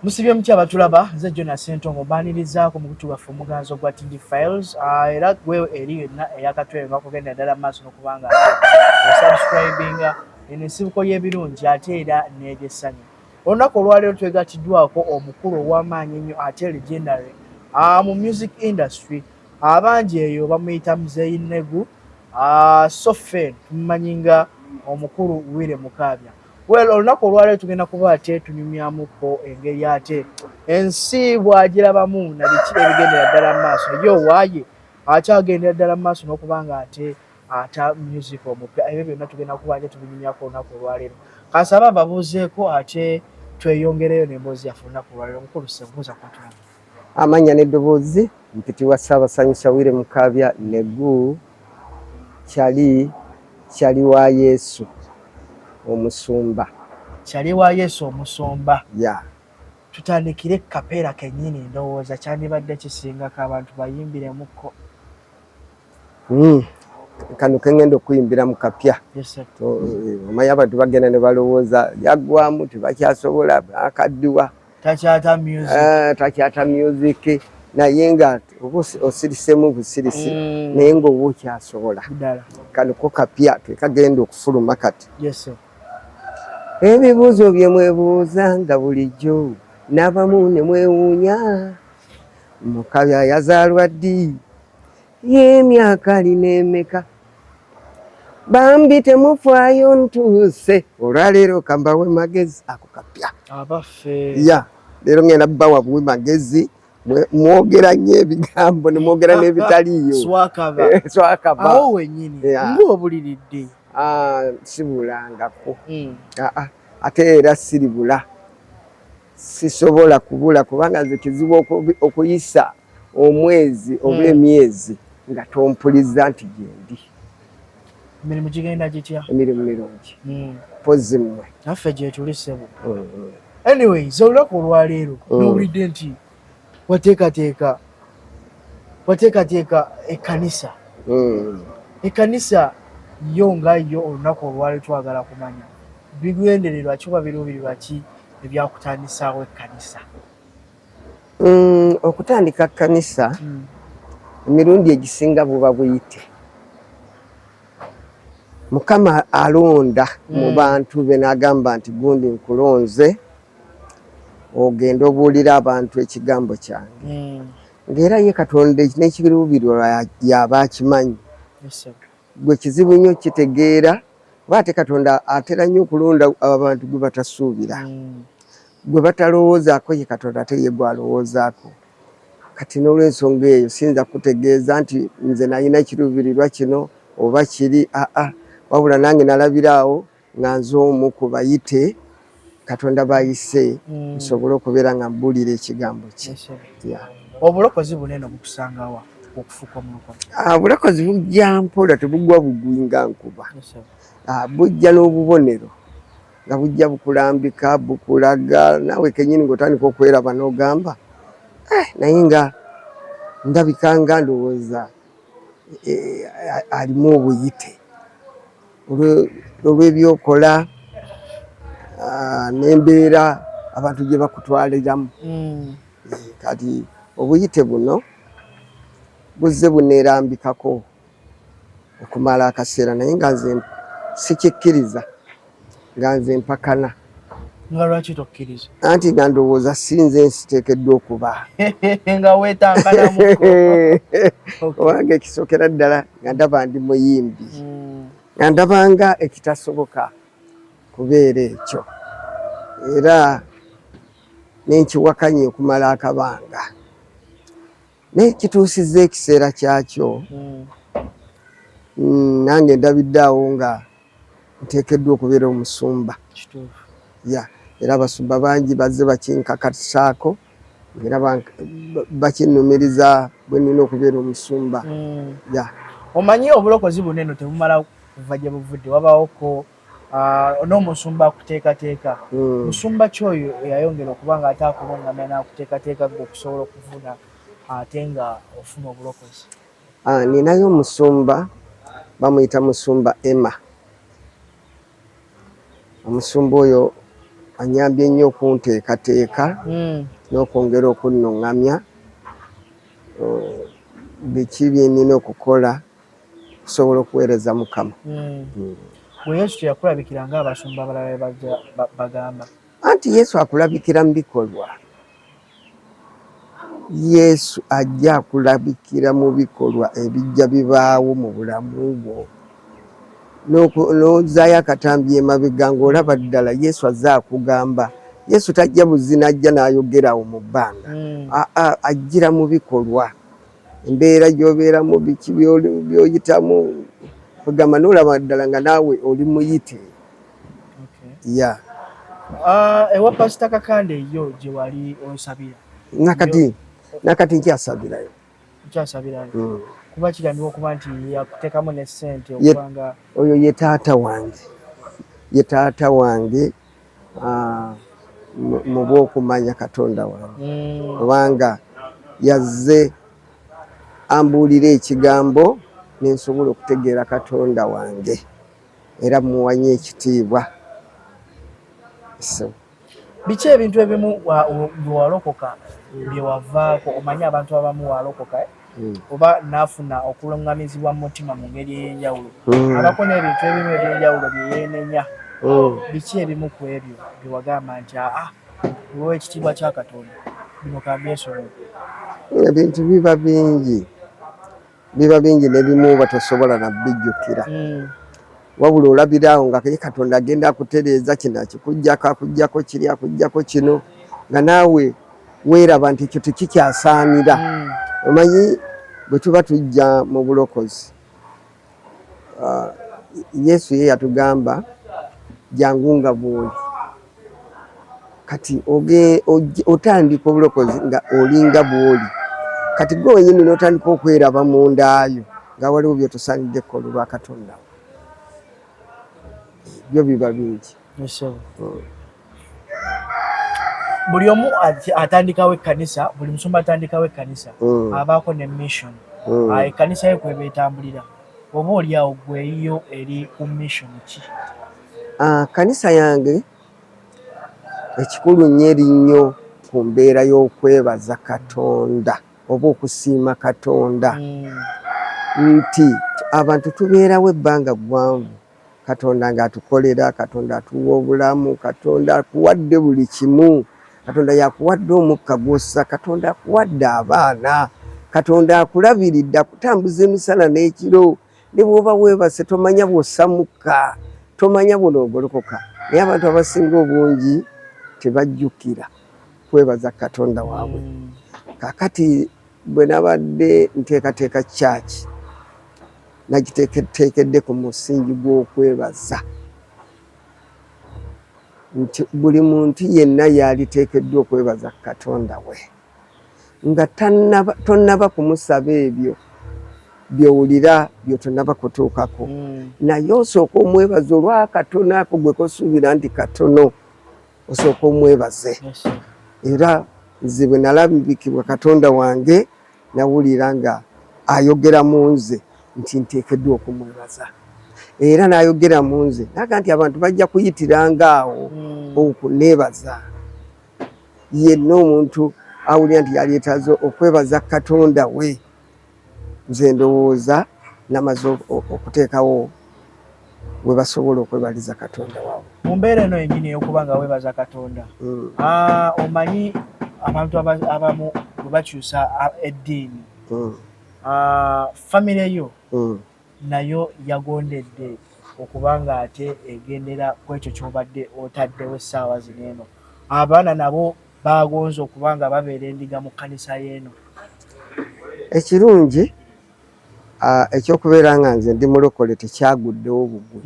Musibye mutya abatulaba nze Jonas Entongo banirizaako mu kutubafu omuganzo gwa TD Files era gwe eri yonna eyakatwere bakugenda ddala maaso n'okubanga osubscribinga eno ensibuko y'ebirungi ate era n'egyessanyu. Olunaku olwaleero twegattiddwako omukulu ow'amaanyi ennyo ate legendary mu music industry abangi eyo bamuyita Muzeeyi Negu Sofen tumumanyi nga omukulu Wile Mukaabya. Well, olunaku olwaleero tugenda kuba ate tunyumyamuko engeri ate ensi bw'agirabamu na biki ebigendera ddala mu maaso ye owaaye akyagendera ddala mu maaso n'okubanga ate ata music omupya ebyo byonna tugenda kuba ate tubinyumyako olunaku olwaleero. Kasaba babuuzeeko ate tweyongereyo n'emboozi yaffe olunaku olwaleero. Mukulu Ssebuuza kwatulaba. Amannya n'eddoboozi mpitibwa Ssaabasanyusa Wile Mukaabya Negu Kyali wa Yesu omusumba. Kyali wa Yesu omusumba. Yeah. Tutandikire kapeera kennyini ndowooza kyandibadde kisingako abantu bayimbiremukko. Kano kengenda okuyimbira mu kapya. Yes, sir. Omanyi abantu bagenda ne balowooza yaggwamu tebakyasobola akaddiwa. Takyata music. Takyata music. Naye nga osirisemu busirisi naye ng'oba okyasobola. Kano ko kapya twekagenda okufuluma kati. Yes, sir. Ebibuuzo bye mwebuuza nga bulijjo n'abamu ne mwewuunya. Mukaabya yazaalwa ddi? Y'emyaka alina emeka? Bambi temufaayo ntuuse. Olwaleero kambawe magezi ako kapya. Abaffe. Ya, leero ngenda bawa buwe magezi mwogera nnyo ebigambo ne mwogera n'ebitaliiyo. Swakaba. Swakaba. Awo wennyini. Ng'obuliridde. Sibulangako. Ate era siribula. Sisobola kubula kubanga nze kizibu okuyisa omwezi oba emyezi nga tompuliza nti gyendi. Emirimu gigenda gitya? Emirimu mirungi. Pozi mmwe. Naffe gye tuli ssebo. Anyways, olunaku olwaleero n'owulidde nti wateekateeka ekkanisa. Ekkanisa yo nga yo olunaku olwaleero twagala kumanya bigendererwa ki oba biruubirirwa ki ebyakutandisaawo ekkanisa? Okutandika kkanisa emirundi egisinga buba buyite. Mukama alonda mu bantu be n'agamba nti gundi nkulonze ogenda obuulira abantu ekigambo kyange. Ng'era ye Katonda n'ekiruubirirwa yaba akimanyi. Gwe kizibu nnyo kitegeera oba ate Katonda atera nnyo okulonda abantu gwe batasuubira. Gwe batalowoozaako ye Katonda ate ye gwalowoozaako. Kati n'olw'ensonga eyo siyinza kutegeeza nti nze nalina ekiruubirirwa kino oba kiri wabula nange nalabiraawo nga nze omu ku bayite Katonda bayise nsobole okubeera nga mbuulira ekigambo kye. Obulokozi bunene bukusangawa okufuuka omulokozi? Obulokozi bujja mpola tebugwa bugwi nga nkuba. Bujja n'obubonero nga bujja bukulambika bukulaga naawe kennyini ng'otandika okweraba n'ogamba naye nga ndabika nga ndowooza alimu obuyite olw'ebyokola n'embeera abantu gye bakutwaliramu. Kati obuyite buno buzze buneerambikako okumala akaseera naye nga nze sikikkiriza nga nze mpakana. Nga lwaki tokkiriza? Anti nga ndowooza si nze nsiteekeddwa okuba. Nga weetanganamuko. Owange ekisookera ddala nga ndaba ndi muyimbi. Nga ndabanga ekitasoboka kubeera ekyo. Era nenkiwakanye okumala akabanga. Naye kituusizza ekiseera kyakyo. Nange ndabiddaawo nga nteekeddwa okubeera omusumba. Era abasumba bangi bazze bakinkakatisaako era bakinnumiriza bwe nnina okubeera omusumba. Omanyi obulokozi bunene tebumala kuva gye buvudde wabaawoko n'omusumba akuteekateeka. Musumba ki oyo eyayongera okuba nga ate akulungamya n'akuteekateeka gwe okusobola okuvuna ate nga ofuna obulokozi? Ninayo omusumba bamuyita musumba Emma. Omusumba oyo anyambye nnyo okunteekateeka n'okwongera okunnuŋŋamya biki bye nnina okukola okusobola okuweereza Mukama. Bwe Yesu teyakulabikira ng'abasumba abalala bagamba? Anti Yesu akulabikira mu bikolwa. Yesu ajja akulabikira mu bikolwa ebijja bibaawo mu bulamu bwo. N'ozaayo akatambi emabega ng'olaba ddala Yesu azze akugamba. Yesu tajja buzina ajja n'ayogerawo mu bbanga. Ajjira mu bikolwa. Embeera gy'obeeramu biki by'oyitamu kugamba n'olaba ddala nga naawe oli muyite. Ewa Pastor Kakande yo gye wali osabira? Nakati nkyasabirayo. Kuba kigambibwa okuba nti yakuteekamu ne ssente okubanga oyo ye taata wange mu bw'okumanya Katonda wange, kubanga yazze ambuulira ekigambo nensobola okutegeera Katonda wange era muwanye ekitiibwa. Biki ebintu ebimu walokoka bye wavaako omanyi abantu abamu walokoka oba naafuna okulungamizibwa mu mutima mu ngeri ey'enjawulo, abako n'ebintu ebimu eby'enjawulo bye yeenenya? Biki ebimu ku ebyo bye wagamba nti olw'ekitiibwa kya Katonda bino kambyesobola? Ebintu biba bingi n'ebimu oba tosobola nabbijjukira, wabula olabiraawo nga Katonda agenda akutereeza kino akuggyako kiri akuggyako kino nga naawe weeraba nti ekyo tekikyasaanira. Omanyi bwe tuba tujja mu bulokozi, Yesu ye yatugamba jangu nga bw'oli. Kati otandika obulokozi nga olinga bw'oli, kati gwe wenyini n'otandika okweraba mu ndaayo nga waliwo byotosaaniddeko olwa Katonda. Byo biba bingi. Buli omu atandikawo ekkanisa, buli musumba atandikawo ekkanisa abaako ne mission. Ekkanisa ye kweba etambulira. Oba oli awo gweyo eri ku mission ki? Kanisa yange ekikulu nnyo eri nnyo ku mbeera y'okwebaza Katonda oba okusiima Katonda nti abantu tubeerawo ebbanga ggwanvu, Katonda ng'atukolera, Katonda atuwa obulamu, Katonda akuwadde buli kimu, Katonda yakuwadde omukka gw'ossa, Katonda akuwadde abaana, Katonda akulabiridde akutambuza emisana n'ekiro. Ne bw'oba weebase tomanya bw'osamukka, tomanya bw'onoogolokoka. Naye abantu abasinga obungi tebajjukira kwebaza Katonda waabwe. Kaakati bwe nabadde nteekateeka church nagiteekedde ku musingi gw'okwebaza nti buli muntu yenna yaliteekeddwa okwebaza Katonda we, nga tonnaba kumusaba ebyo byowulira byotonaba kutuukako, naye osooka omwebaza olw'akatono ako gwe kosuubira nti katono, osooka omwebaze. Era nze bwe nalabikibwa Katonda wange nawulira nga ayogera mu nze nti nteekeddwa okumwebaza, era n'ayogera mu nze naga nti abantu bajja kuyitiranga awo okuneebaza. Yenna omuntu awulira nti yaleetaze okwebaza Katonda we, nze ndowooza namaze okuteekawo we basobola okwebaliza Katonda waabwe. Mu mbeera eno yennyini ey'okuba nga weebaza Katonda, omanyi abantu abamu bwe bakyusa eddiini, famire yo nayo yagondedde okuba nga ate egendera ku ekyo ky'obadde otaddewo essaawa zino eno. Abaana nabo bagonze okuba nga babeera endiga mu kkanisa y'eno. Ekirungi ekyokubeera nga nze ndi mulokole tekyaguddewo bugwe,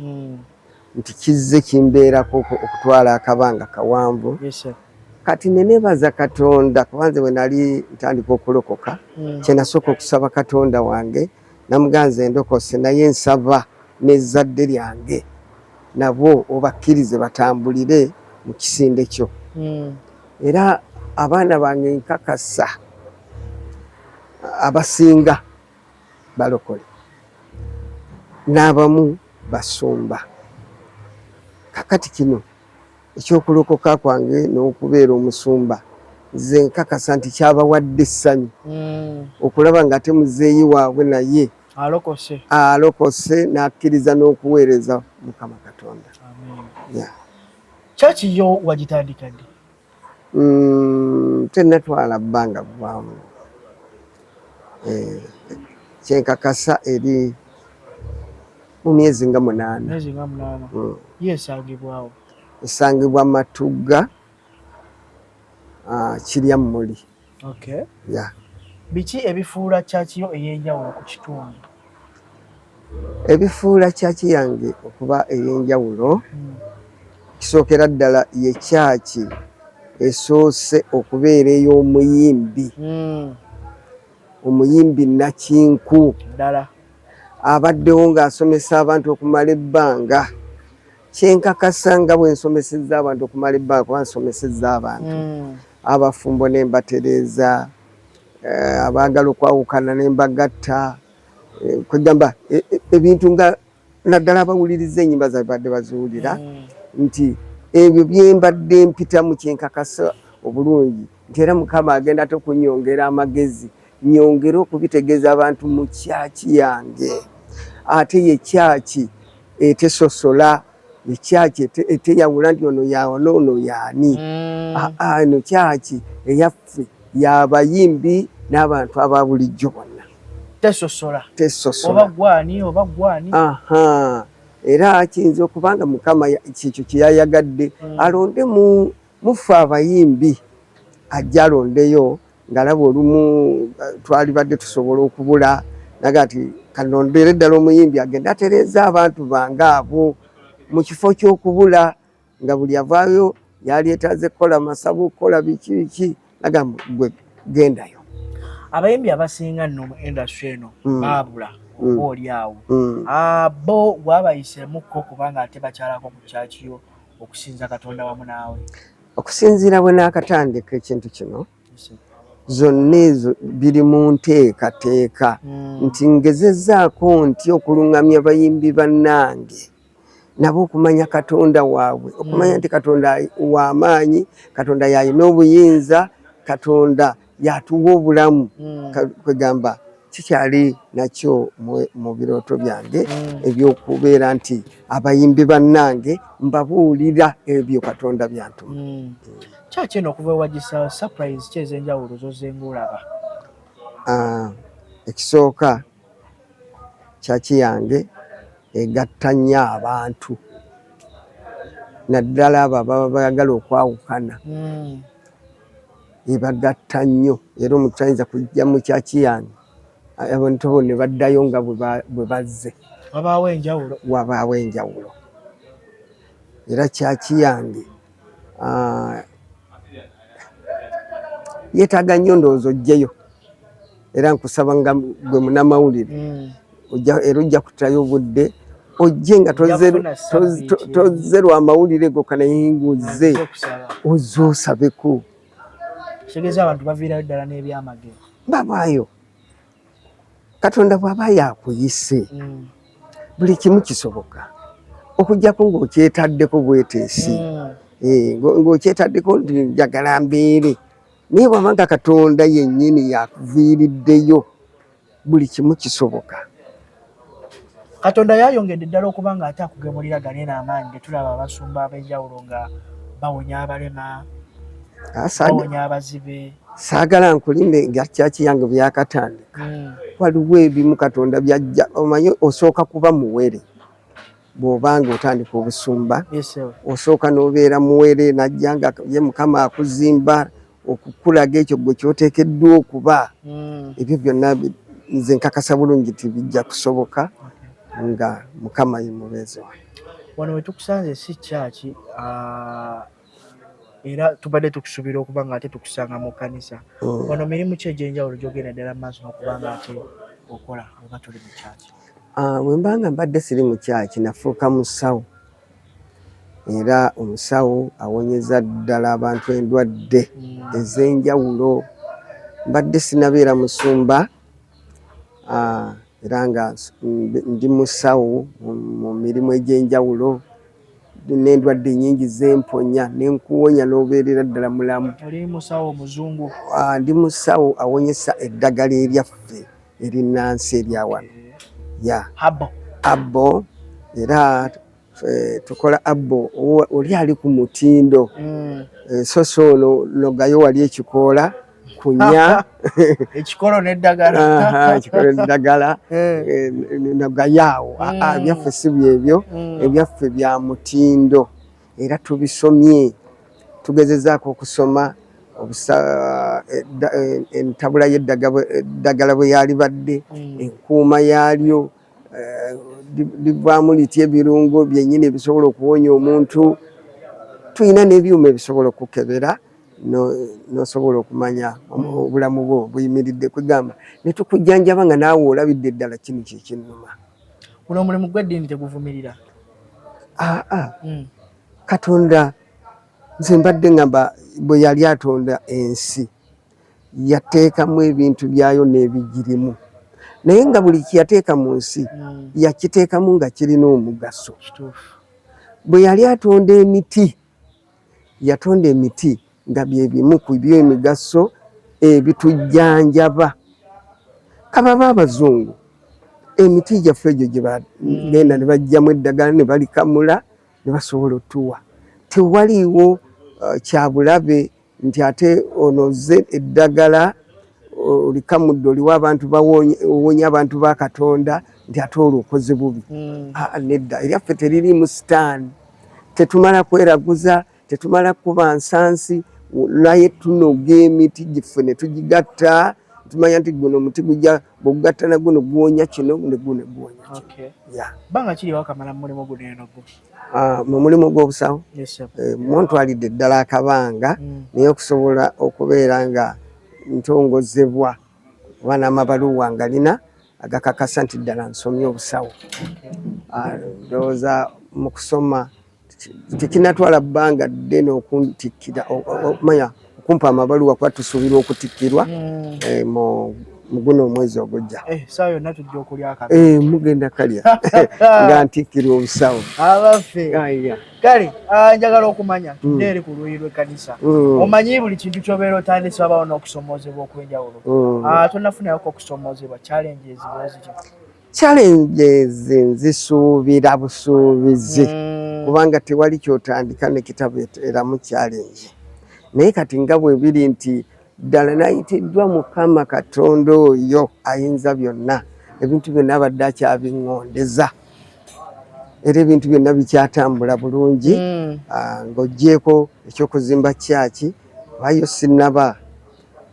nti kizze kimbeerako okutwala akabanga kawanvu. Kati nenebaza Katonda kuba nze bwe nali ntandika okulokoka kye nasooka okusaba Katonda wange namuganza endokose, naye nsaba n'ezzadde lyange nabo obakkirize batambulire mu kisinde kyo. Era abaana bange nkakasa abasinga balokole, n'abamu basumba. Kakati kino ekyokulokoka kwange n'okubeera omusumba nze nkakasa nti kyabawadde essanyu okulaba nga ate muzeeyi waabwe naye alokose n'akkiriza n'okuweereza Mukama Katonda. Kyaki yo wagitandika ddi? Tennatwala bbanga ggwamu. Kyenkakasa eri mu myezi nga 8. Yesangibwawo? Esangibwa Matugga, Kiryamuli. Biki ebifuula kyaki yo ey'enjawulo ku kitundu? Ebifuula kyaki yange okuba ey'enjawulo kisookera ddala ye kyaki esoose okubeera ey'omuyimbi. Omuyimbi nakinku abaddewo ng'asomesa abantu okumala ebbanga. Kyenkakasa nga bwe nsomesezza abantu okumala ebbanga kuba nsomesezza abantu abafumbo ne mbatereeza, abaagala okwawukana ne mbagatta, kwegamba ebintu nga naddala abawuliriza ennyimba zaabwe badde baziwulira nti ebyo bye mbadde mpita mu kyenkakasa obulungi nti era Mukama agenda ate okunyongera amagezi, nyongere okubitegeeza abantu mu kyaki yange. Ate ye kyaki etesosola, ye kyaki eteyawula nti ono yawana ono yaani. Eno kyaki eyaffe y'abayimbi n'abantu aba bulijjo bonna. Tesosola. Oba gwani. Era kiyinza okuba nga Mukama kyekyo kye yayagadde alonde mufe abayimbi, ajja alondeyo ng'alaba olumu twali badde tusobola okubula naga nti kanondere ddala omuyimbi agenda atereeza abantu bange abo mu kifo ky'okubula nga buli avaayo yali etaze kukola masabu kukola biki nagamba gwe gendayo. Abayimbi abasinga nno mu industry eno baabula oba oli awo bo gwabayisemukko kubanga ate bakyalako ku kyakiyo okusinza Katonda wamu naawe? Okusinziira bwe naakatandika ekintu kino zonna ezo biri mu nteekateeka nti ngezezzaako nti okuluŋŋamya bayimbi bannange nabo okumanya Katonda waabwe, okumanya nti Katonda w'amaanyi, Katonda y'alina obuyinza, Katonda y'atuwa obulamu. Kwegamba kikyali nakyo mu birooto byange eby'okubeera nti abayimbi bannange mbabuulira ebyo Katonda byantuma. Kyaki eno okuva ewagisa surprise ki ez'enjawulo z'ozenga olaba? Ekisooka kyaki yange egatta nnyo abantu naddala abo ababa bayagala okwawukana ebagatta nnyo, era omuntu ayinza kujja mu kyaki yange abantu bo ne baddayo nga bwe bazze. Wabaawo enjawulo. Era kyaki yange yeetaaga nnyo ndowooza ojjeyo, era nkusaba nga gwe munnamawulire era ojja kuttayo obudde ojje nga tozze lwa mawulire gokka naye ng'ozze ozze osabeko. Kitegeeza abantu baviirayo ddala n'ebyamagero. Babaayo. Katonda bw'aba yakuyise buli kimu kisoboka okuggyako ng'okyetaddeko bweteesi, ng'okyetaddeko nti njagala mbeere, naye bw'aba nga Katonda yennyini yakuviiriddeyo buli kimu kisoboka. Katonda yayongedde ddala okuba nga ate akugemulira gane n'amaanyi ge tulaba abasumba ab'enjawulo nga bawonya abalema, bawonya abazibe. Saagala nkulimbe nga kyaki yange byakatandika. Waliwo ebimu Katonda byajja, omanyi osooka kuba muwere bw'obanga otandika obusumba, osooka n'obeera muwere najja nga ye Mukama akuzimba okukulaga ekyo gwe kyoteekeddwa okuba. Ebyo byonna nze nkakasa bulungi nti bijja kusoboka nga Mukama ye mubeezi wange. Wano we tukusanze si kyaki era tubadde tukusuubira okuba nga ate tukusanga mu kkanisa. Wano mirimu ki egy'enjawulo gy'ogenda ddala mu maaso n'okuba nga ate okola oba tuli mu kyaki? Bwe mbanga mbadde siri mu kyaki nafuuka musawo, era omusawo awonyeza ddala abantu endwadde ez'enjawulo. Mbadde sinabeera musumba era nga ndi musawo mu mirimu egy'enjawulo, n'endwadde nnyingi zemponya n'enkuwonya n'obeerera ddala mulamu. oli musawo muzungu? Ndi musawo awonyesa eddagala eryaffe erinnansi eryawano. Abo era tukola abo oli ali ku mutindo soso nogayo wali ekikoola kunya ekikolo n'eddagala ekikolo n'eddagala nogayaawo byaffe si byebyo ebyaffe bya mutindo era tubisomye tugezezaako okusoma entabula y'eddagala bwe yalibadde enkuuma yaalyo livaamu litya ebirungo byennyini ebisobola okuwonya omuntu tulina n'ebyuma ebisobola okukebera nosobola okumanya obulamu bwo buyimiridde kwegamba ne tukujjanjaba nga naawe olabidde eddala kino kyekinnuma. Guno omulimu gw'eddiini teguvumirira? Katonda nze mbadde ngamba bwe yali atonda ensi yateekamu ebintu byayo n'ebigirimu naye nga buli kyeyateeka mu nsi yakiteekamu nga kirina omugaso. Bwe yali atonda emiti yatonda emiti nga bye bimu ku by'emigaso ebitujjanjaba. Kababa abazungu emiti gyaffe egyo gye bagenda ne bajjamu eddagala ne balikamula ne basobola otuwa. Tewaliiwo kyabulabe nti ate onoze eddagala olikamudde oliwa abantu bawonya abantu ba Katonda nti ate olwo okoze bubi. Nedda eryaffe teririimu sitaani. Tetumala kweraguza, tetumala kuba nsansi naye tunoga emiti giffe ne tugigatta tumanya nti guno omuti gujja bwegugatta nagwo ne guwonya kino ne guno ne guwonya kino. Banga kiri wakamala mu mulimu guno eno gwo? Mu mulimu gw'obusawo muntwalidde ddala akabanga naye okusobola okubeera nga ntongozebwa kuba n'amabaluwa nga lina agakakasa nti ddala nsomye obusawo. Ndowooza mu kusoma tekinatwala bbanga ddene okuntikkira manya okumpa amabaluwa kuba tusuubirwa okutikkirwa mu guno omwezi ogujja. Saa yonna tujja okulya akabiri. Mugenda kalya nga ntikkirwa obusawo. Abaffe kale njagala okumanya tudde eri ku luuyi lw'ekkanisa. Omanyi buli kintu ky'obeera otandise wabawo n'okusomoozebwa okw'enjawulo. Tonnafunayoko okusomoozebwa challenges ziki? Challenges nzisuubira busuubizi kubanga tewali kyotandika ne kitabeeramu challenge. Naye kati nga bwe biri nti ddala nayitiddwa Mukama Katonda oyo ayinza byonna ebintu byonna abadde akyabiŋŋondeza era ebintu byonna bikyatambula bulungi ng'oggyeko ekyokuzimba kyaki bayo sinnaba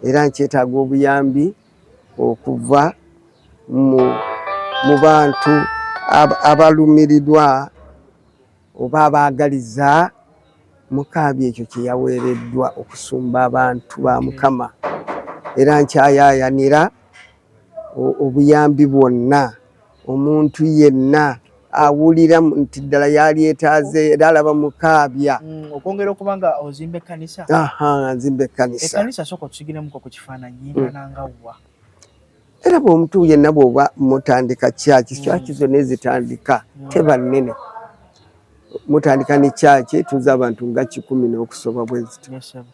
era nkyetaaga obuyambi okuva mu bantu abalumirirwa oba abaagaliza Mukaabi ekyo kye yaweereddwa okusumba abantu ba Mukama era nkyayaayanira obuyambi bwonna omuntu yenna awulira nti ddala yalyetaaze era alaba Mukaabya. Okwongera okuba nga ozimba ekkanisa? Nzimba ekkanisa. Ekkanisa sooka otusigiremu ku kifaananyi nangawa? Era bw'omuntu yenna bw'oba mutandika kyaki zonna ezitandika teba nnene. Mutandika ne kyaki tuze abantu nga 10 n'okusoba bwe zityo.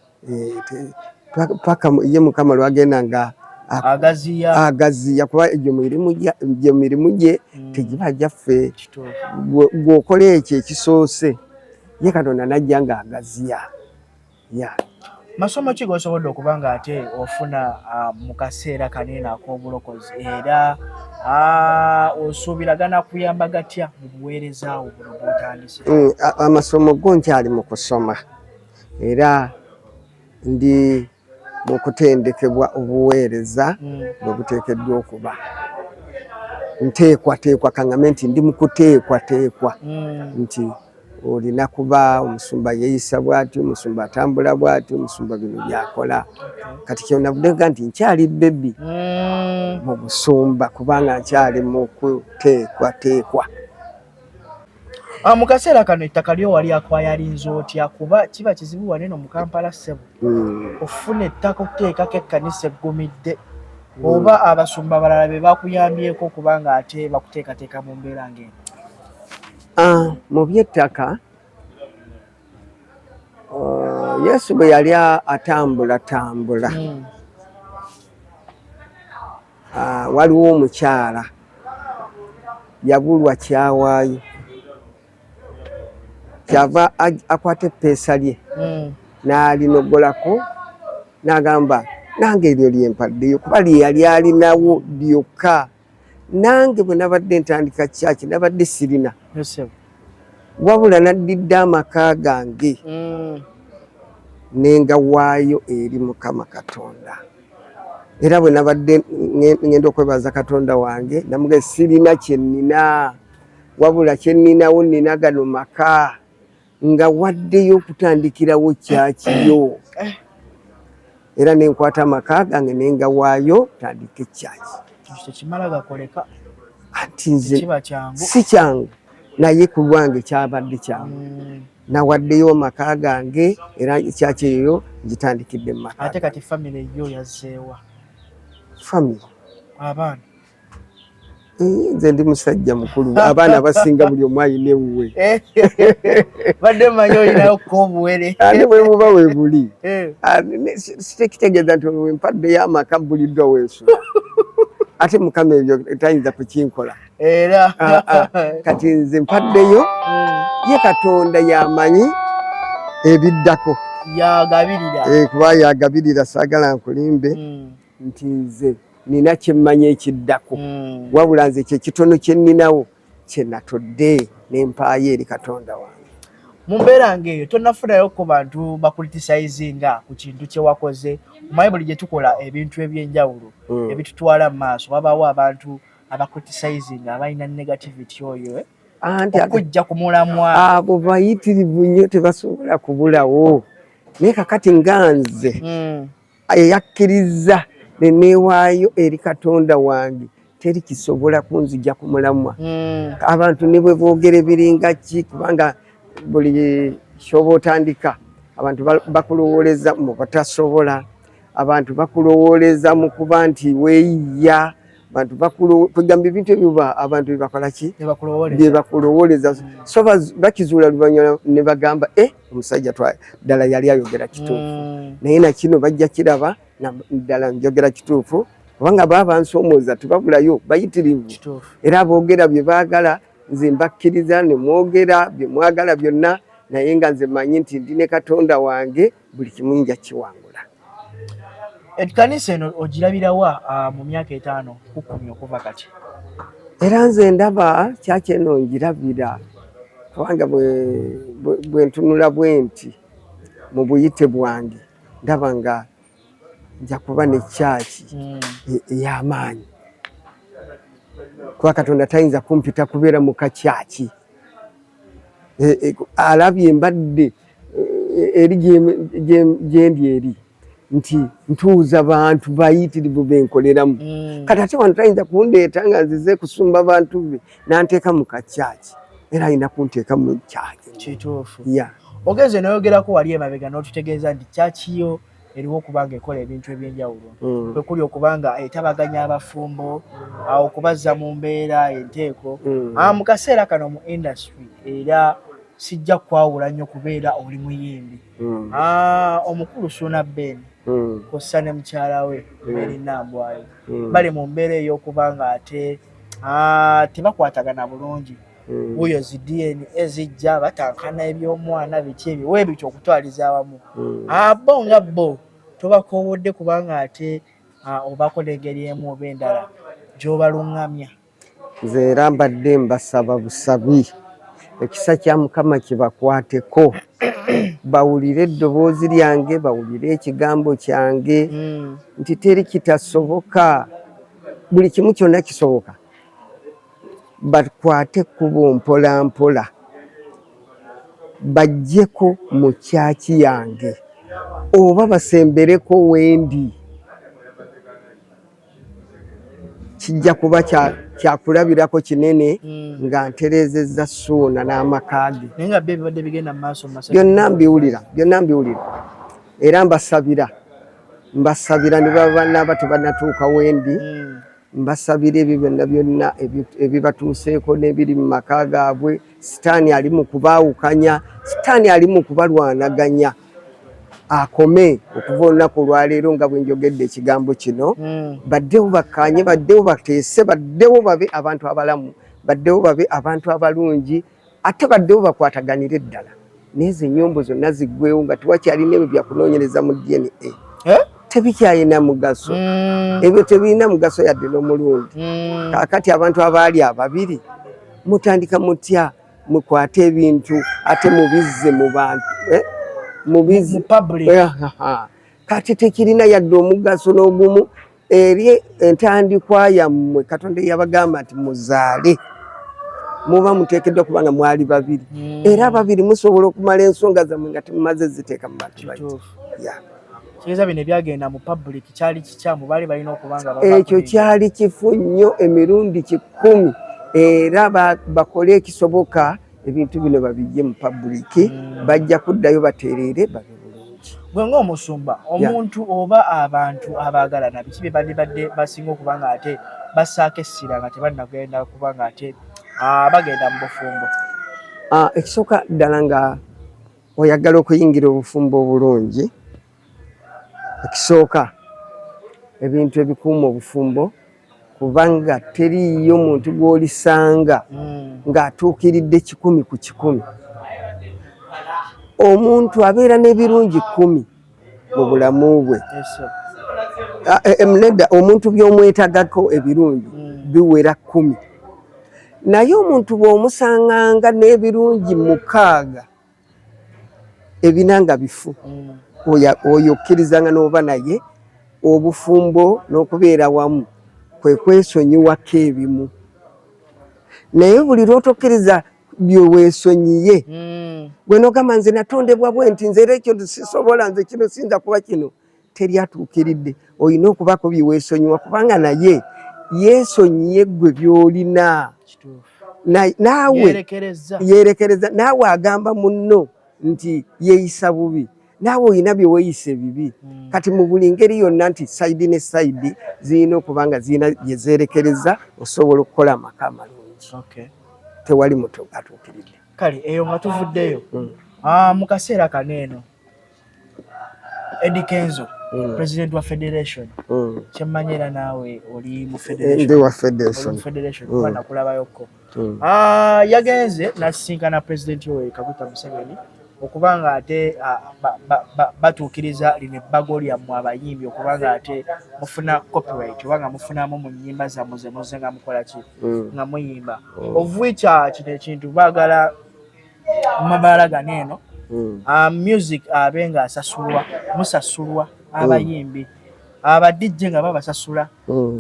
Paka ye Mukama lwagenda nga agaziya kuba egyo mirimu gye tegiba gyaffe. Bw'okola ekyo ekisoose ye Katonda najja nga agaziya. Masomo ki g'osobodde okuba nga ate ofuna mu kaseera kanene ak'obulokozi era osuubira ganakuyamba gatya mu buweereza awo buno bw'otandise? Amasomo go nkyali mu kusoma era ndi mu kutendekebwa obuweereza bwe buteekeddwa okuba. Nteekwateekwa kaŋŋambe nti ndi mu kuteekwateekwa nti olina kuba omusumba yeeyisa bw'ati, omusumba atambula bw'ati, omusumba bino byakola. Kati kyonavuddenga nti nkyali bebbi mu busumba kubanga nkyali mu kuteekwateekwa. Mu kaseera kano ettaka lyo wali akwayalinze otya kuba kiba kizibu waneno mu Kampala ssebo ofuna ettaka okuteekako ekkanisa eggumidde oba abasumba abalala be bakuyambyeko kubanga ate bakuteekateeka mu mbeera ng'eno? Mu by'ettaka Yesu bwe yali atambula waliwo omukyala yabulwa kyawaayo kyava akwata eppeesa lye n'alinogolako n'agamba nange eryo lyempaddeyo kuba lye yali alinawo lyokka nange bwe nabadde ntandika kyaki nabadde sirina wabula naddidde amaka gange nengawaayo eri Mukama Katonda era bwe nabadde ngenda okwebaza Katonda wange namuge sirina kyennina wabula kyenninawo nnina gano maka nga waddeyo okutandikirawo kyakiyo era nenkwata amaka gange nengawaayo tandike kyaki tekimala gakoleka ati nze si kyangu naye ku lwange kyabadde kyangu nawaddeyo amaka gange era kyaki eyo ngitandikidde mu maka ate kati famire yo yazzeewa famire abaana nze ndi musajja mukulu abaana abasinga buli omu ayina ewuwe badde manyi olinayo kkobuwere ate bwe buba we buli sitekitegeeza nti wempaddeyo amaka buliddwa weensula ate Mukama ebyo tayinza kukinkola era kati nze mpaddeyo ye Katonda yamanyi ebiddako yagabirira kuba yagabirira saagala nkulimbe nti nze nina kyemmanyi ekiddako wabula nze kyekitono kyenninawo kyenatodde nempaayo eri Katonda wange mu mbeera ng'eyo tonafunayo ku bantu bakulitisayizinga ku kintu kyewakoze omanyi buli gye tukola ebintu ebyenjawulo ebitutwala mu maaso wabaawo abantu abakulitisayizinga abalina negativity oyo okujja ku mulamwa abo bayitirivu nnyo tebasobola kubulawo naye kakati nga nze eyakkiriza neneewaayo eri Katonda wange teri kisobola kunzija ku mulamwa abantu ne bwe boogera ebiringa ki kubanga buli kyoba otandika abantu bakulowooleza mu batasobola abantu bakulowooleza mu kuba nti weeyiya abantu kugamba ebintu ebyo abantu bebakola ki byebakulowooleza so bakizuula luvannyuma ne bagamba omusajja ddala yali ayogera kituufu naye nakino bajja kiraba ddala njogera kituufu kubanga baba bansomooza tebabulayo bayitirivu era boogera bye baagala nze mbakkiriza ne mwogera bye mwagala byonna naye nga nze manyi nti ndi ne Katonda wange buli kimu nja kiwangula. Ekkanisa eno ogirabirawa mu myaka 5 ku 10 okuva kati? Era nze ndaba kyaki eno ngirabira kubanga bwe ntunula bwe nti mu buyite bwange ndaba nga nja kuba ne kyaki ey'amaanyi kuba Katonda tayinza kumpita kubeera mu kakyaki alabye mbadde eri gyendi eri nti ntuuza bantu bayitirivu benkoleramu kati ate wano tayinza kundeeta nga nzize kusumba bantu be nanteeka mu kakyaki era alina kunteeka mu kyaki kituufu ogeze noyogerako wali emabega n'otutegeeza nti kyakiyo eriwo okubanga ekola ebintu ebyenjawulo kwe kuli okubanga etabaganya abafumbo okubazza mu mbeera enteeko mu kaseera kano mu industry era sijja kwawula nnyo kubeera oli muyimbi omukulu Suna Ben kossa ne mukyala we Mary Nambwayo bali mu mbeera ey'okubanga ate tebakwatagana bulungi oyo zidn ezijja batankana ebyomwana biki ebyo webityo okutwaliza awamu bo nga bo tobakoowodde kubanga ate obako n'engeri emu oba endala gy'obalungamya. Nze era mbadde mbasaba busabi ekisa kya Mukama kibakwateko bawulire eddoboozi lyange bawulire ekigambo kyange nti teri kitasoboka buli kimu kyonna kisoboka bakwate ekkubo mpola mpola bajjeko mu kyaki yange oba basembereko wendi kijja kuba kyakulabirako kinene nga ntereezezza Suuna n'amaka ge byonna mbiwulira era mbasabira ne baba naba tebanatuuka wendi mbasabira ebyo byonna ebibatuuseeko n'ebiri mu maka gaabwe. Sitaani ali mu kubaawukanya, sitaani ali mu kubalwanaganya akome okuva olunaku olwaleero nga bwe njogedde ekigambo kino baddewo bakkaanye baddewo bateese baddewo babe abantu abalamu baddewo babe abantu abalungi ate baddewo bakwataganire eddala nezo ennyombo zonna ziggwewo nga tewakyalina ebyo byakunoonyereza mu DNA tebikyalina mugaso ebyo tebirina mugaso yadde n'omulundi kaakati abantu abaali ababiri mutandika mutya mukwate ebintu ate mubizze mu bantu mubizze kati tekirina yadde omugaso n'ogumu eri entandikwa yammwe Katonda yabagamba nti muzaale muba muteekeddwa kubanga mwali babiri era ababiri musobola okumala ensonga zammwe nga temumaze ziteeka mu bantu baiti kigeza bino byagenda mu public kyali kikyamu baali balina okubanga ekyo kyali kifu nnyo emirundi 10 era bakole ekisoboka ebintu bino babijje mu public bajja kuddayo batereere babe bulungi. Gwe ng'omusumba omuntu oba abantu abaagalana biki bye badde basinga okubanga ate basaako essira nga tebannagenda kubanga ate bagenda mu bufumbo? Ekisooka ddala nga oyagala okuyingira obufumbo obulungi, ekisooka ebintu ebikuuma obufumbo kubanga teriiyo muntu gw'olisanga ng'atuukiridde 100 ku 100. Omuntu abeera n'ebirungi 10 mu bulamu bwe. Nedda omuntu by'omwetagako ebirungi biwera 10. Naye omuntu bw'omusanganga n'ebirungi 6 ebinanga bifu oyo okkirizanga n'oba naye obufumbo n'okubeera wamu kwe kwesonyiwako ebimu naye buli lw'otokkiriza byeweesonyiye gwe n'ogamba nze natondebwa bwe nti nze era ekyo sisobola nze kino siyinza kuba kino teryatuukiridde olina okubaako byeweesonyiwa kubanga naye yeesonyiye ggwe by'olina naawe yeerekereza naawe agamba munno nti yeeyisa bubi naawe olina bye weeyise bibi kati mu buli ngeri yonna nti sayidi ne sayidi zirina okuba nga zirina bye zeerekereza osobola okukola amaka amalungi tewali muto atuukiridde. Kale eyo nga tuvuddeyo mu kaseera kano eno Eddie Kenzo president wa federation kyemmanyi era naawe oli mu federation kuba nakulabayokko yagenze nasisinkana president Yoweri Kaguta Museveni okubanga ate batuukiriza lino ebbago lyammwe abayimbi okubanga ate mufuna copyright obanga mufunamu mu nnyimba zammwe ze muze nga mukola ki nga muyimba ovwica kino ekintu baagala mu mabaala gano eno music abe nga musasulwa abayimbi abadijje nga babasasula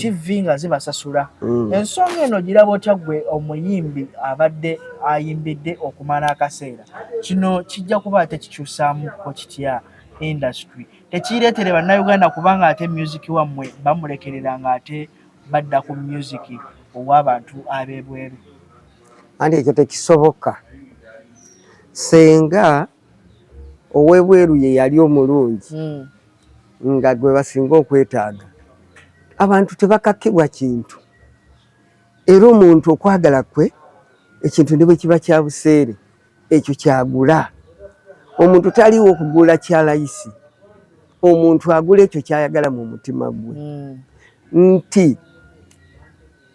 TV nga zibasasula ensonga eno giraba otya gwe omuyimbi abadde ayimbidde okumala akaseera kino kijja kuba ate kikyusaamu ko kitya industry tekireetere bannayuganda kubanga ate music wammwe bamulekerera nga ate badda ku music ow'abantu ab'ebweru andi ekyo tekisoboka senga ow'ebweru ye yali omulungi nga gwe basinga okwetaaga abantu tebakakibwa kintu era omuntu okwagala kwe ekintu ne bwe kiba kya buseere ekyo kyagula omuntu taliwo okugula kya layisi omuntu agula ekyo kyayagala mu mutima gwe nti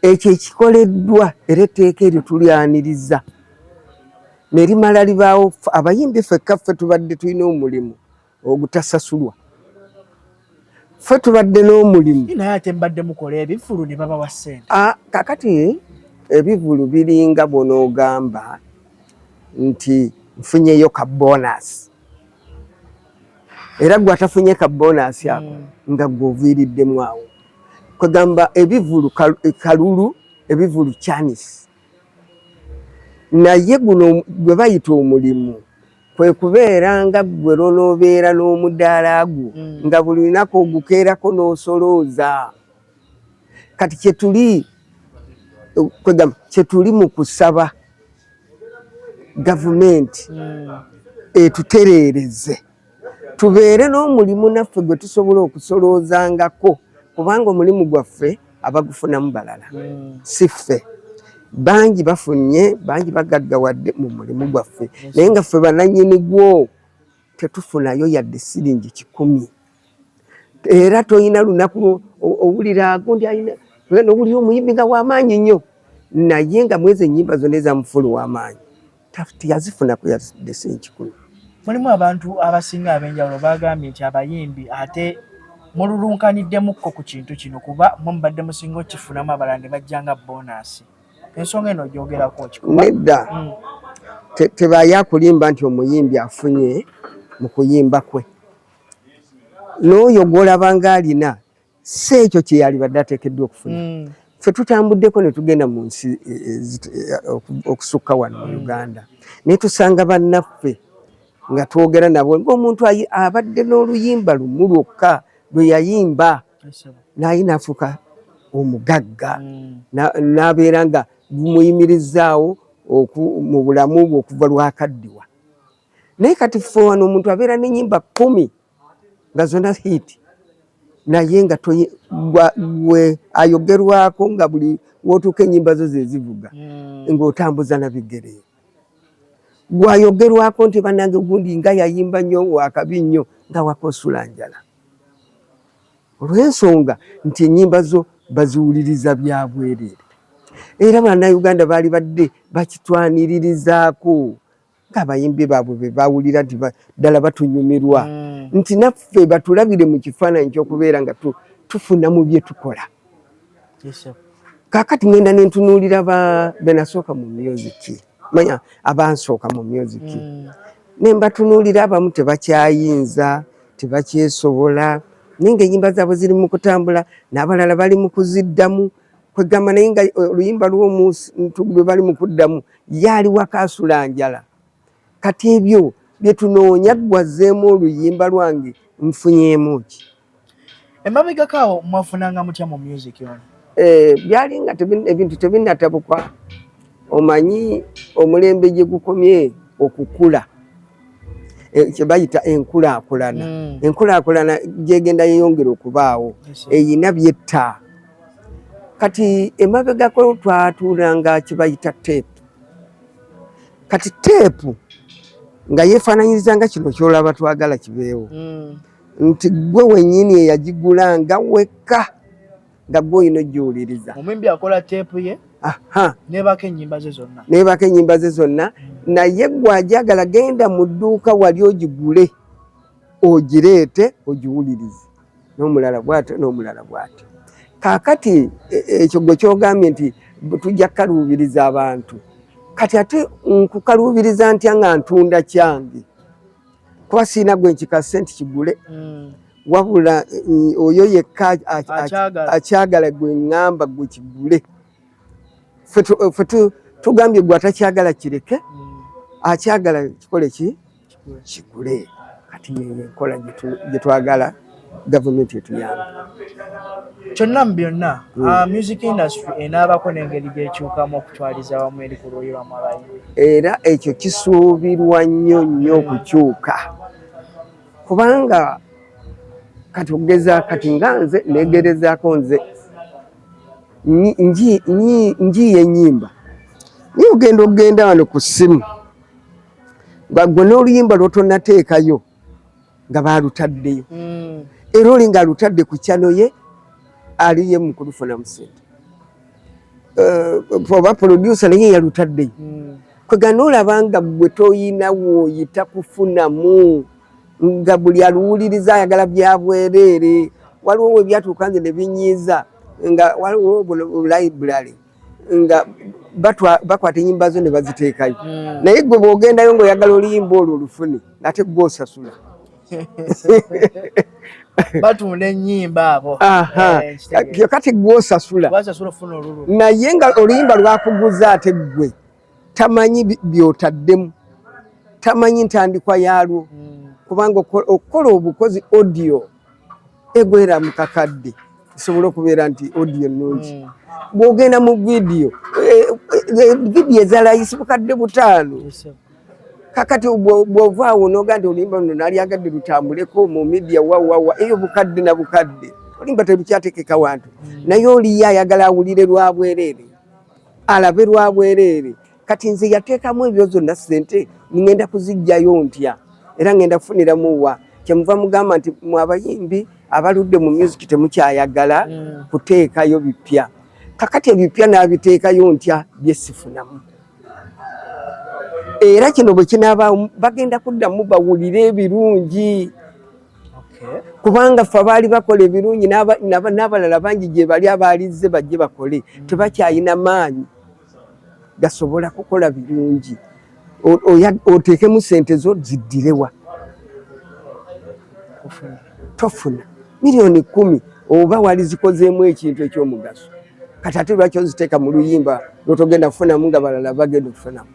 ekyo ekikoleddwa era etteeka eryo tulyaniriza nerimala libaawo abayimbi ffekka ffe tubadde tulina omulimu ogutasasulwa ffe tubadde n'omulimu naye ate mbadde mukola ebivulu ne babawa ssente kakati ebivulu biringa bw'onoogamba nti nfunyeyo ka bonus era gwe atafunye ka bonus ako nga gw'oviiriddemu awo kwegamba ebivulu kalulu ebivulu Chinese naye guno gwe bayita omulimu kwe kubeera nga gwe lw'onoobeera n'omudaala gwo nga buli lunaku ogukeerako n'osolooza kati kyetuli mu kusaba gavumenti etutereereze tubeere n'omulimu naffe gwe tusobola okusoloozangako kubanga omulimu gwaffe abagufunamu balala si ffe bangi bafunye bangi bagaggawadde mu mulimu gwaffe naye nga ffe banannyini gwo tetufunayo yadde siringi 10 era toyina lunaku owulira gundi ayina owuli omuyimbi nga w'amaanyi nnyo naye nga mwezi ennyimba zonna ezamufulu w'amaanyi teyazifunako yadde siringi 10. Mulimu abantu abasinga ab'enjawulo bagambye nti abayimbi ate mululunkaniddemukko ku kintu kino kuba mubadde musinga okifunamu abalala ne bajjanga bonasi. Ensonga eno ogyogerako ki? Nedda tebaye akulimba nti omuyimbi afunye mu kuyimba kwe. N'oyo gw'olaba ng'alina si ekyo kye yalibadde ateekeddwa okufuna. Ffe tutambuddeko ne tugenda mu nsi okusukka wano mu Uganda naye tusanga bannaffe nga twogera nabo ng'omuntu abadde n'oluyimba lumu lwokka lwe yayimba naye n'afuuka omugagga n'abeera nga lumuyimirizaawo mu bulamu bwe okuva lwakaddiwa. Naye kati ffe wano omuntu abeera n'ennyimba 10 nga zonna hiti naye nga gwe ayogerwako nga buli wootuuka ennyimba zo ze zivuga ng'otambuza na bigere. Gwayogerwako nti bannange gundi nga yayimba nnyo wakabi nnyo nga wakosula njala. Olw'ensonga nti ennyimba zo baziwuliriza bya bwereere. Era bannayuganda baali badde bakitwaniririzaako ng'abayimbi baabwe be bawulira nti ddala batunyumirwa nti naffe batulabire mu kifaananyi ky'okubeera nga tufuna mu bye tukola. Kaakati ngenda ne ntunuulira be nasooka mu myuziki manya abansooka mu myuziki ne mbatunuulira abamu tebakyayinza tebakyesobola naye ng'ennyimba zaabwe ziri mu kutambula n'abalala bali mu kuziddamu kwegamba naye nga oluyimba lw'omuntu lwe bali mu kuddamu yaali wakaasula njala. Kati ebyo bye tunoonya gwazzeemu oluyimba lwange nfunyeemu ki? Emabegako awo mwafunanga mutya mu music ono? Byali nga ebintu tebinnatabuka. Omanyi omulembe gye gukomye okukula kye bayita enkulaakulana. Enkulaakulana gyegenda yeyongera okubaawo eyina byetta. Kati emabegako twatuulanga kye bayita teepu. Kati teepu nga yeefaananyiriza nga kino ky'olaba twagala kibeewo nti gwe wennyini eyagigulanga wekka nga gwe olina ogiwuliriza. Omuyimbi akola teepu ye neebako ennyimba ze zonna. Neebako ennyimba ze zonna naye gw'ajagala genda mu dduuka wali ogigule ogireete ogiwulirize n'omulala bw'atyo n'omulala bw'atyo. Kaakati ekyo gwe kyogambye nti tujja kukaluubiriza abantu. Kati ate nkukaluubiriza ntya nga ntunda kyange kuba siina gwe nkikase nti kigule wabula oyo yekka akyagala gwe ŋŋamba gwe kigule. Ffe tugambye gwe atakyagala kireke akyagala kikole ki kigule. Kati yenkola gye twagala gavumenti etuyamba. Kyonna mu byonna music industry enaabako n'engeri gy'ekyukamu okutwaliza wamu eri ku luuyi lwamu abayimbi. Era ekyo kisuubirwa nnyo okukyuka kubanga kati okugeza kati nga nze neegerezaako nze njiye ennyimba naye ogenda wano ku ssimu gwe n'oluyimba lwotonnateekayo nga baalutaddeyo era oli nga alutadde ku kyano ye aliye mu kulufuna mu ssente oba producer naye yalutaddeyo kwegana olaba nga gwe toyina wooyita kufunamu nga buli aluwuliriza ayagala bya bwereere. Waliwo we byatuuka nze ne binyiiza nga waliwo library nga bakwata ennyimba zo ne baziteekayo naye gwe bw'ogendayo ng'oyagala oluyimba olwo olufune ate gw'osasula. Batunda ennyimba abo. Kati gw'osasula naye nga oluyimba lwakuguza ate gwe tamanyi by'otaddemu, tamanyi ntandikwa yaalwo kubanga okukola obukozi audio egwera mu kakadde esobola okubeera nti audio nnungi. Bw'ogenda mu vidiyo ezalayisi bukadde 5 kakati bw'ovaawo n'oga nti oluyimba luno nalyagadde lutambuleko mu media wawawa eyo bukadde na bukadde oluyimba terukyateekeka wantu naye oliyo ayagala awulire lwa bwereere alabe lwa bwereere. Kati nze yateekamu ebyo zonna ssente ngenda kuzijjayo ntya era ngenda kufuniramu wa kyemuva mugamba nti mu abayimbi abaludde mu music temukyayagala kuteekayo bipya kakati ebipya n'abiteekayo ntya byesifunamu era kino bwe kinaaba bagenda kuddamu bawulire ebirungi kubanga ffe abaali bakola ebirungi n'abalala bangi gye bali abaalizze bajje bakole tebakyayina maanyi gasobola kukola birungi oteekemu sente zo ziddirewa tofuna miliyoni 10 oba wali zikozeemu ekintu ekyomugaso kati ate lwaki oziteeka mu luyimba lwotogenda kufunamu nga balala bagenda okufunamu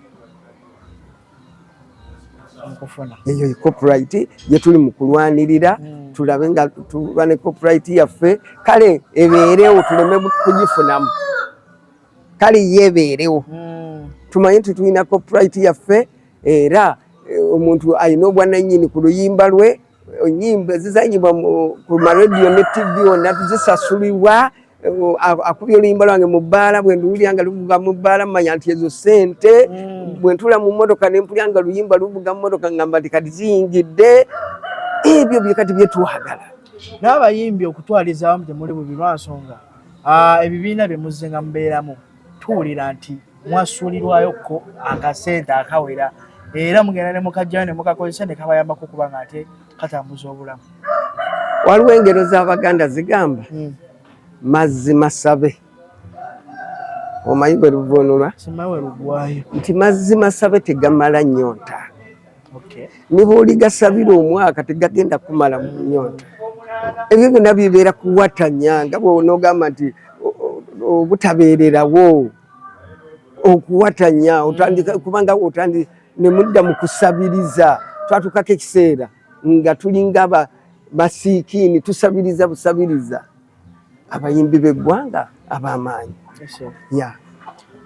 eyo copyright yetuli mu kulwanirira tulabe nga tuba ne copyright yaffe kale ebeerewo tuleme kugifunamu kale yebeerewo tumanyi nti tulina copyright yaffe era omuntu alina obwanannyini ku luyimba lwe enyimba ezizanyibwa ku marediyo ne TV wonna tuzisasulibwa akubye oluyimba lwange mu bbaala bwe nduwulira nga luvuga mu bbaala mmanya nti ezo ssente bwe ntula mu mmotoka ne mpulira nga oluyimba luvuga mu mmotoka ngamba nti kati ziyingidde ebyo byekati byetwagala n'abayimbi okutwaliza awamu temuli bubi lwansonga ebibiina bye muzze nga mubeeramu tuwulira nti mwasuulirwayokko akasente akawera era mugenda ne mukajjayo ne mukakozesa ne kabayambako kuba nga ate katambuza obulamu waliwo engero z'Abaganda zigamba mazzi masabe omanyi bwe luvunulwa simawe lugwayo nti mazzi masabe tegamala nnyonta niba oli gasabira omwaka tegagenda kumala mu nnyonta ebyo byonna bibeera kuwatanya nga bw'onoogamba nti obutabeererawo okuwatanya kubanga ne mudda mu kusabiriza twatukako ekiseera nga tulinga basiikiini tusabiriza busabiriza abayimbi b'eggwanga ab'amaanyi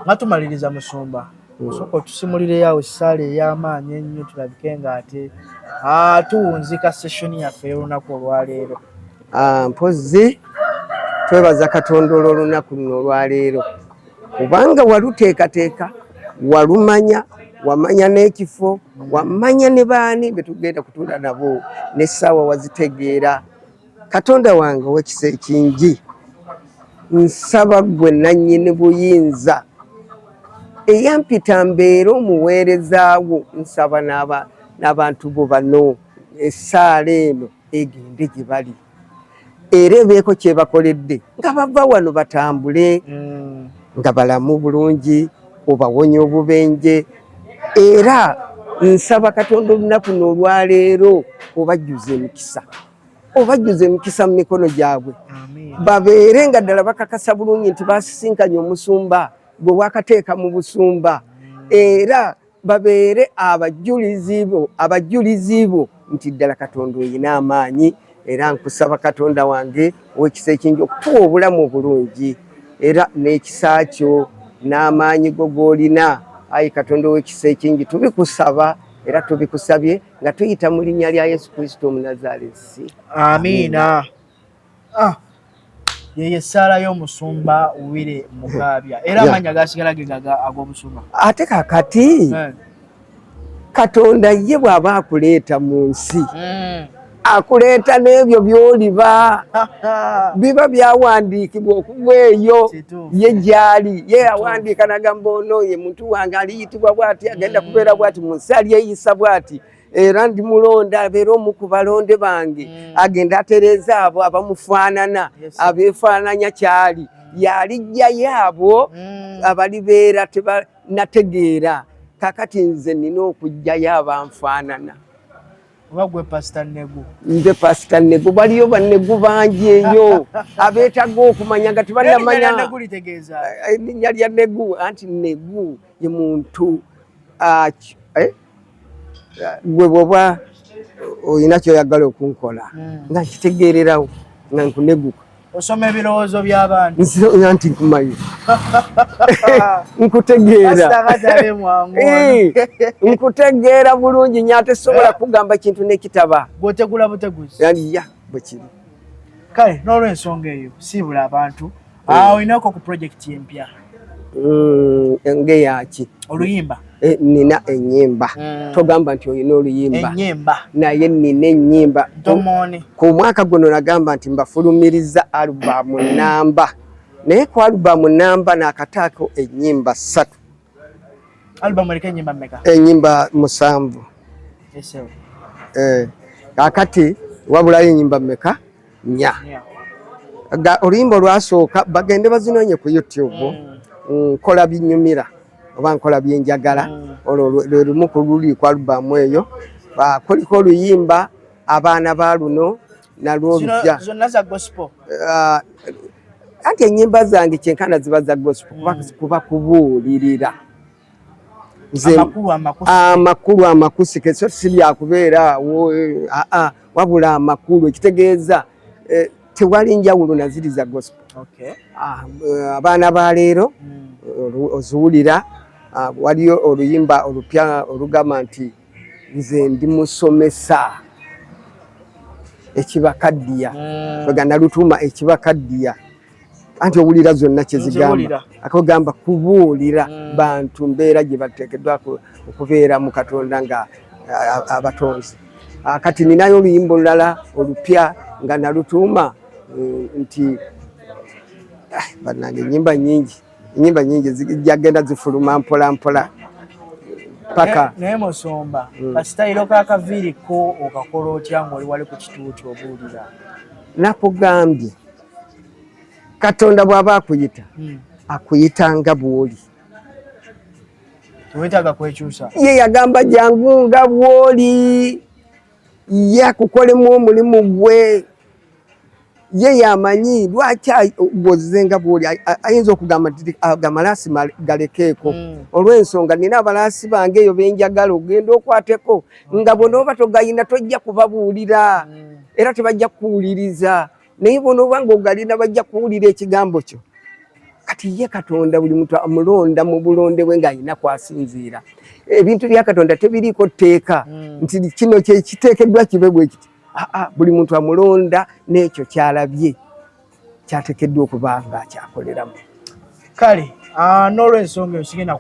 nga tumaliriza Musumba osooka otusimulireyo awo essaala ey'amaanyi ennyo tulabike nga ate tuwunzika session yaffe y'olunaku olwaleero mpozi twebaza Katonda olw'olunaku luno olwaleero kubanga waluteekateeka walumanya wamanya n'ekifo wamanya ne baani betugenda kutuula nabo n'essaawa wazitegeera Katonda wange ow'ekisa ekingi nsaba gwe nannyini buyinza eyampita mbeera omuweerezaawo nsaba n'abantu bo bano essaala eno egende gye bali era ebeeko kye bakoledde nga bava wano batambule nga balamu bulungi obawonya obubenje era nsaba Katonda olunaku n'olwaleero obajjuze emikisa mu mikono gyabwe babeere nga ddala bakakasa bulungi nti basisinkanye omusumba gwe wakateeka mu busumba era babeere abajulizi bo nti ddala Katonda oyina amaanyi era nkusaba Katonda wange ow'ekisa ekingi okutuwa obulamu obulungi era n'ekisa kyo n'amaanyi go g'olina ayi Katonda ow'ekisa ekingi tubikusaba era tubikusabye nga tuyita mu linnya lya Yesu Kristo Omunazaalesi. Amiina. Yeye essaala y'omusumba Wile Mugaabya era amanya gasigala gegaga ag'omusumba. Ate kakati Katonda ye bw'aba akuleeta mu nsi akuleeta n'ebyo by'oliba biba byawandiikibwa okuva eyo ye gy'ali ye awandiika n'agamba ono ye muntu wange aliyitibwa bw'ati agenda kubeera bw'ati mu nsi alyeyisa bw'ati era ndi mulonda abeera omu ku balonde bange agenda atereeza abo abamufaanana abeefaananya kyali yalijjayo abo abalibeera tebanategeera kakati nze nina okujjayo abanfaanana. Wagwe Pastor Negu. Nze Pastor Negu baliyo bannegu bangi eyo abeetaga okumanya nga tebannamanya erinnya lya Negu anti Negu ye muntu gwe bw'oba olina kyoyagala okunkola nga nkitegeererawo nga nkuneguka. Osoma ebirowoozo by'abantu nti nkumanyi nkutegeera nkutegeera bulungi nnyo ate sobola kugamba kintu n'ekitaba bw'otegula buteguzi ya bwe kiri. Kale n'olw'ensonga eyo siibula abantu olinako ku projekiti empya ngeyaki oluyimba nina ennyimba togamba nti oyina oluyimba ennyimba naye nina ennyimba ntomoni ku mwaka guno nagamba nti mbafulumiriza alubamu namba naye ku alubamu namba nakataako ennyimba 3 album eriko ennyimba mmeka ennyimba 7 esewo kakati wabulayo ennyimba mmeka 4 oluyimba olwasooka bagende bazinonye ku YouTube nkola binyumira oba nkola byenjagala olwo lwe lumu ku luli ku alubamu eyo kuliko oluyimba abaana ba luno nalwo olupya zonna za gospel anti ennyimba zange kyenkana ziba za gospel kuba kubuulirira amakulu amakusike so si byakubeera wabula amakulu ekitegeeza tewali njawulo naziri za gospel abaana ba leero oziwulira waliyo oluyimba olupya olugamba nti nze ndi musomesa ekibakaddiya baganda lutuma ekibakaddiya anti owulira zonna kyezigamba akogamba kubuulira bantu mbeera gye bateekeddwa okubeera mu Katonda nga abatonzi kati ninayo oluyimba olulala olupya nga nalutuuma nti bannange ennyimba nyingi zijagenda zifuluma mpola mpola paka naye Musomba kasitayiro kakaviiriko okakola otya ng'oli wali ku kituuti obuulira nakugambye Katonda bw'aba akuyita akuyita nga bw'oli tewetaaga kwekyusa ye yagamba jangu nga bw'oli ye akukolemu omulimu gwe ye yamanyi lwaki gwozize nga bw'oli ayinza okugamba nti agamalaasi galekeeko olw'ensonga nina abalaasi bange eyo benjagala ogenda okwateko nga bonooba togayina tojja kubabuulira era tebajja kuwuliriza naye bonooba ng'ogalina bajja kuwulira ekigambo kyo kati ye Katonda buli muntu amulonda mu bulonde bwe ng'alina kwasinziira ebintu bya Katonda tebiriiko tteeka nti kino kyekiteekeddwa kibe bwe kiti buli muntu amulonda n'ekyo kyalabye kyateekeddwa okuba ng'akyakoleramu kale n'olw'ensonga eyo sigenda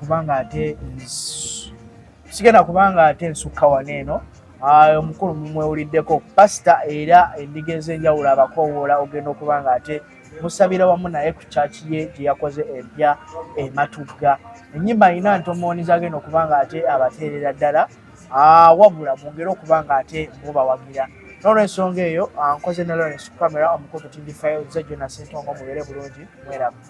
kubanga ate nsukka waneeno omukulu mumwewuliddeko pasita era endiga ez'enjawulo abakoowoola ogenda okuba nga ate musabira wamu naye ku kyaki ye gye yakoze empya Matugga ennyimba alina ntomooni zagenda okuba nga ate abateerera ddala wabula mwongere okuba nga ate mubawagira n'olw'ensonga eyo nkoze ne Lawrence Camera omukulu TV Files ze Jonas Ntongo mubeere bulungi mweramu